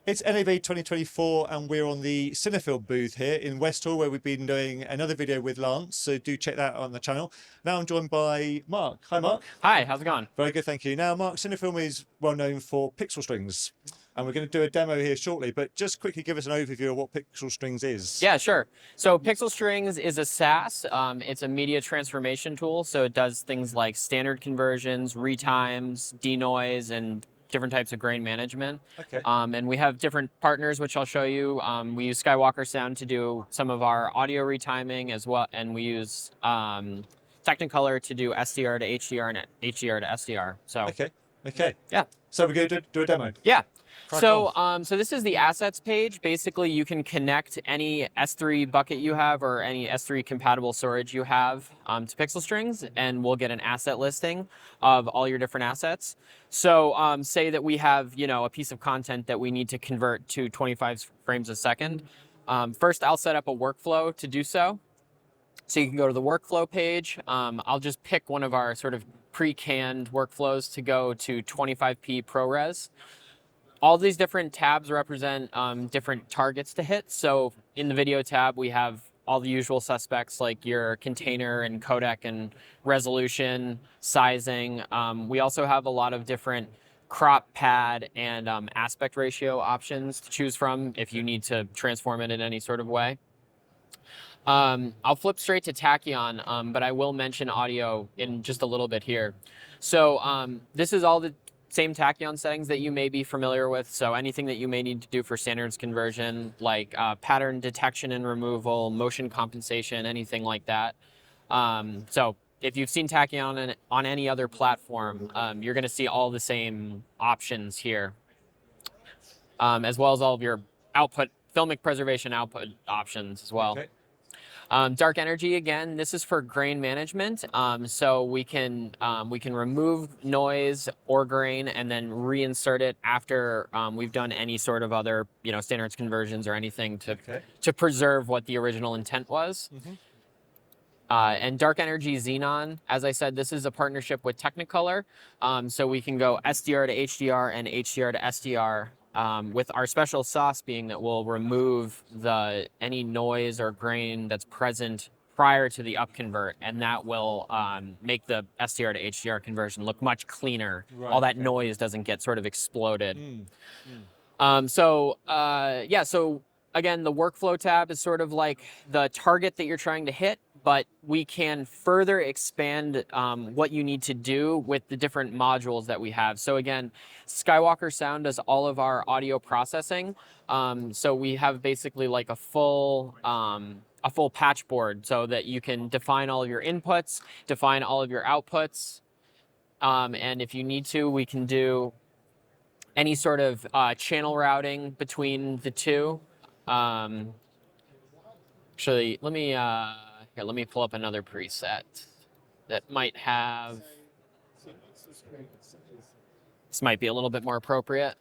It's NAB 2024 and we're on the Cinnafilm booth here in Westhall where we've been doing another video with Lance, so do check that out on the channel. Now I'm joined by Marc. Hi Marc. Hi, how's it going? Very good, thank you. Now Marc, Cinnafilm is well known for PixelStrings and we're going to do a demo here shortly, but just quickly give us an overview of what PixelStrings is. Yeah, sure. So PixelStrings is a SaaS. It's a media transformation tool, so it does things like standard conversions, retimes, denoise, and different types of grain management. Okay. And we have different partners, which I'll show you. We use Skywalker Sound to do some of our audio retiming as well, and we use Technicolor to do SDR to HDR and HDR to SDR. So okay. Yeah. So we're going to do a demo. Yeah. Crack So, on. so this is the assets page. Basically, you can connect any S3 bucket you have or any S3 compatible storage you have to PixelStrings, and we'll get an asset listing of all your different assets. So, say that we have, a piece of content that we need to convert to 25 frames a second. First, I'll set up a workflow to do so. So you can go to the workflow page. I'll just pick one of our sort of pre-canned workflows to go to 25p ProRes. All these different tabs represent different targets to hit. So in the video tab, we have all the usual suspects like your container and codec and resolution, sizing. We also have a lot of different crop, pad, and aspect ratio options to choose from if you need to transform it in any sort of way. I'll flip straight to Tachyon, but I will mention audio in just a little bit here. So this is all the same Tachyon settings that you may be familiar with. So anything that you may need to do for standards conversion, like pattern detection and removal, motion compensation, anything like that. So if you've seen Tachyon on any other platform, you're going to see all the same options here, as well as all of your output, filmic preservation output options as well. Okay. Dark energy, again, this is for grain management. So we can remove noise or grain and then reinsert it after we've done any sort of other standards conversions or anything to preserve what the original intent was. Mm-hmm. And dark energy xenon, as I said, this is a partnership with Technicolor. So we can go SDR to HDR and HDR to SDR. With our special sauce being that we'll remove any noise or grain that's present prior to the upconvert, and that will make the SDR to HDR conversion look much cleaner. Right, all that noise doesn't get sort of exploded. So again, the workflow tab is sort of like the target that you're trying to hit, but we can further expand what you need to do with the different modules that we have. So again, Skywalker Sound does all of our audio processing. So we have basically like a full patch board so that you can define all of your inputs, define all of your outputs. And if you need to, we can do any sort of channel routing between the two. Actually, let me pull up another preset that might have. This might be a little bit more appropriate.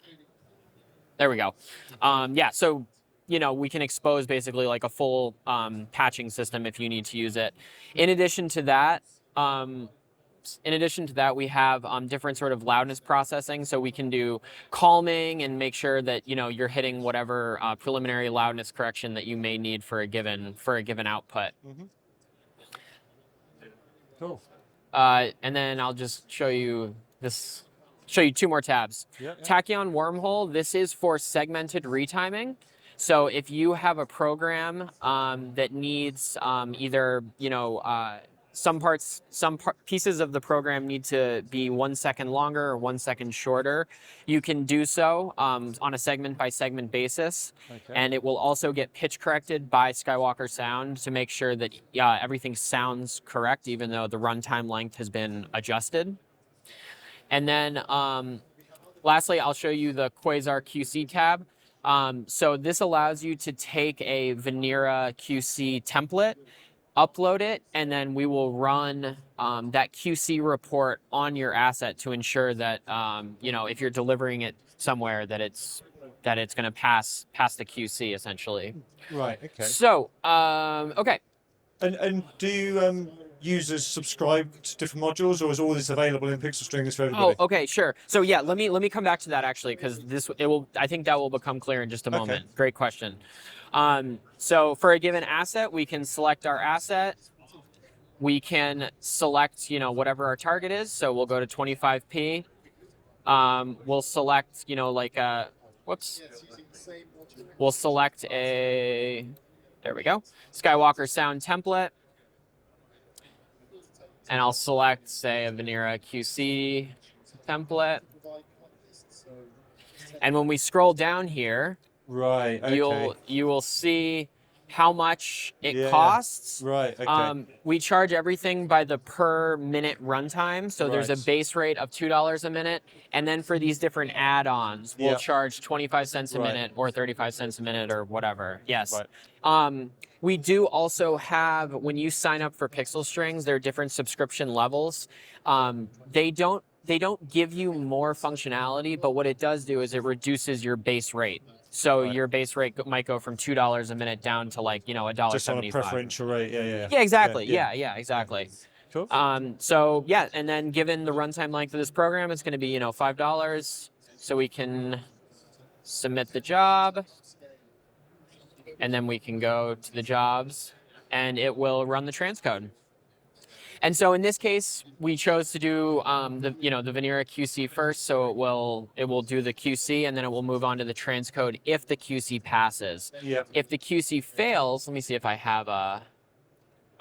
There we go. Yeah, so we can expose basically like a full patching system if you need to use it. In addition to that, we have different sort of loudness processing. So we can do calming and make sure that you're hitting whatever preliminary loudness correction that you may need for a given output. Mm-hmm. Cool. And then I'll just show you two more tabs. Yeah. Tachyon wormhole. This is for segmented retiming. So if you have a program that needs either some pieces of the program need to be 1 second longer or 1 second shorter, you can do so on a segment by segment basis. Okay. And it will also get pitch corrected by Skywalker Sound to make sure that everything sounds correct, even though the runtime length has been adjusted. And then lastly, I'll show you the Quasar QC tab. So this allows you to take a Venera QC template, upload it, and then we will run that QC report on your asset to ensure that if you're delivering it somewhere that it's going to pass the QC essentially. Right. Okay. So okay. And do you users subscribe to different modules, or is all this available in PixelStrings for everybody? Oh, okay, sure. So yeah, let me come back to that actually, because I think that will become clear in just a moment. Okay. Great question. So for a given asset, we can select our asset. We can select, whatever our target is. So we'll go to 25p. We'll select, we'll select there we go, Skywalker sound template. And I'll select, say, a Venera QC template. And when we scroll down here, Right. Okay. you will see how much it costs. Right. Okay. We charge everything by the per minute runtime. So there's a base rate of $2 a minute. And then for these different add-ons, we'll charge 25 cents a minute or 35 cents a minute or whatever. Yes. Right. We do also have, when you sign up for PixelStrings, there are different subscription levels. They don't give you more functionality, but what it does do is it reduces your base rate. So your base rate might go from $2 a minute down to like, $1.75. Just on a preferential rate, yeah. Yeah, exactly. Yeah, exactly. Cool. So yeah, and then given the runtime length of this program, it's going to be, $5. So we can submit the job, and then we can go to the jobs, and it will run the transcode. And so in this case, we chose to do the Venera QC first, so it will do the QC, and then it will move on to the transcode if the QC passes. Yeah. If the QC fails, let me see if I have I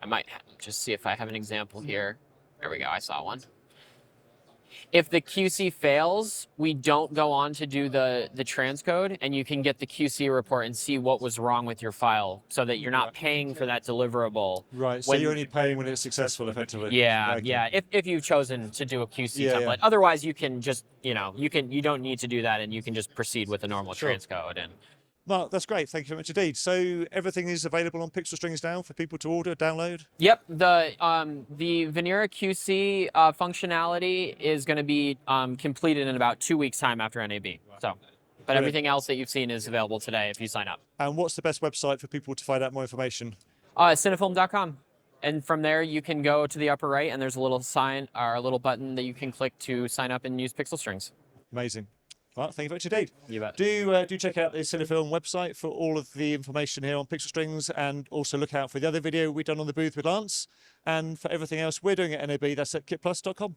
might just see if I have an example here. There we go, I saw one. If the QC fails, we don't go on to do the transcode, and you can get the QC report and see what was wrong with your file, so that you're not paying for that deliverable. Right. So you're only paying when it's successful, effectively. Yeah, Okay. yeah. If you've chosen to do a QC template, otherwise you can just you don't need to do that, and you can just proceed with the normal transcode. And Mark, that's great. Thank you very much indeed. So everything is available on PixelStrings now for people to order, download? Yep. The Venera QC functionality is going to be completed in about 2 weeks' time after NAB. So, but everything else that you've seen is available today if you sign up. And what's the best website for people to find out more information? Cinnafilm.com. And from there, you can go to the upper right, and there's a little sign or a little button that you can click to sign up and use PixelStrings. Amazing. Well, thank you very much indeed. You bet. Do check out the Cinnafilm website for all of the information here on PixelStrings, and also look out for the other video we've done on the booth with Lance. And for everything else we're doing at NAB, that's at kitplus.com.